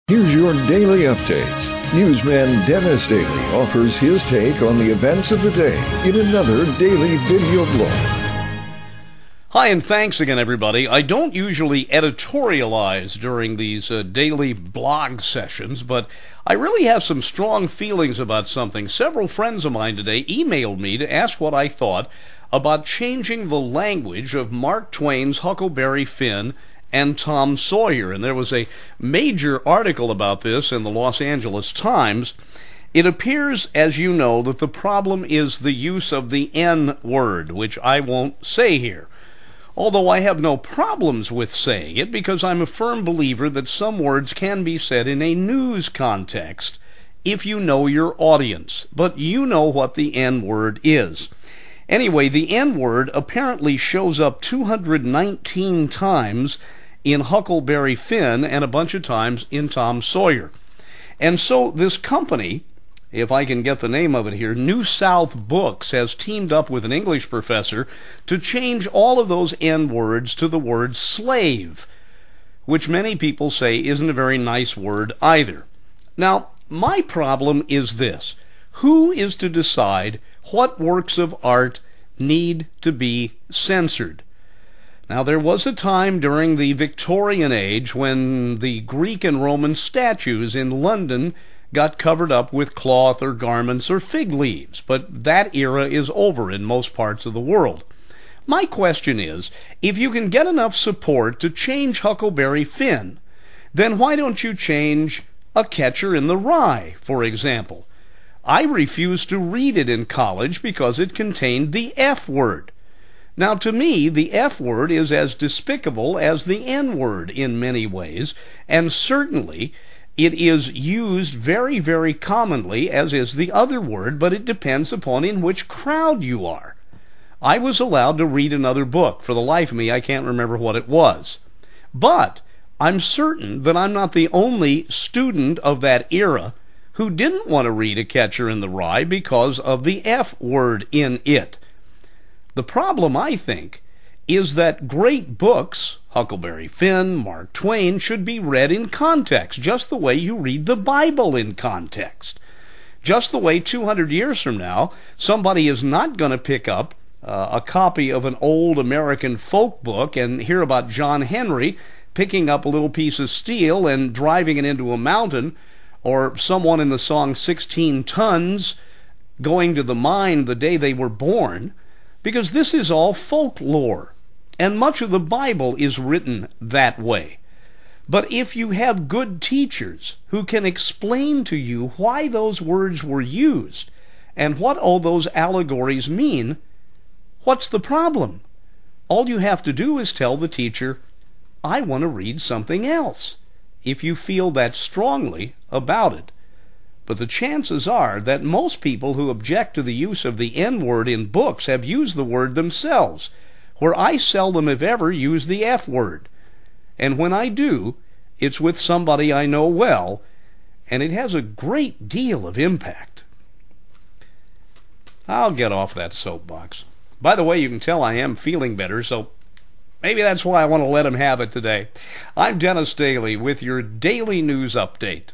Here's your daily updates. Newsman Dennis Daily offers his take on the events of the day in another daily video blog. Hi, and thanks again, everybody. I don't usually editorialize during these daily blog sessions, but I really have some strong feelings about something. Several friends of mine today emailed me to ask what I thought about changing the language of Mark Twain's Huckleberry Finn and Tom Sawyer. And there was a major article about this in the Los Angeles Times. It appears, as you know, that the problem is the use of the N word, which I won't say here. Although I have no problems with saying it, because I'm a firm believer that some words can be said in a news context if you know your audience. But you know what the N word is. Anyway, the N word apparently shows up 219 times in Huckleberry Finn and a bunch of times in Tom Sawyer. And so this company, if I can get the name of it here, New South Books, has teamed up with an English professor to change all of those N words to the word slave, which many people say isn't a very nice word either. Now, my problem is this: who is to decide what works of art need to be censored? Now, there was a time during the Victorian age when the Greek and Roman statues in London got covered up with cloth or garments or fig leaves, but that era is over in most parts of the world. My question is, if you can get enough support to change Huckleberry Finn, then why don't you change A Catcher in the Rye, for example? I refused to read it in college because it contained the F word. Now, to me, the F word is as despicable as the N word in many ways, and certainly it is used very, very commonly, as is the other word, but it depends upon in which crowd you are. I was allowed to read another book. For the life of me, I can't remember what it was. But I'm certain that I'm not the only student of that era who didn't want to read A Catcher in the Rye because of the F word in it. The problem, I think, is that great books, Huckleberry Finn, Mark Twain, should be read in context, just the way you read the Bible in context. Just the way 200 years from now, somebody is not going to pick up a copy of an old American folk book and hear about John Henry picking up a little piece of steel and driving it into a mountain, or someone in the song 16 Tons going to the mine the day they were born, because this is all folklore, and much of the Bible is written that way. But if you have good teachers who can explain to you why those words were used and what all those allegories mean, what's the problem? All you have to do is tell the teacher, I want to read something else, if you feel that strongly about it. But the chances are that most people who object to the use of the N word in books have used the word themselves, where I seldom, if ever, use the F word. And when I do, it's with somebody I know well, and it has a great deal of impact. I'll get off that soapbox. By the way, you can tell I am feeling better, so maybe that's why I want to let him have it today. I'm Dennis Daily with your daily news update.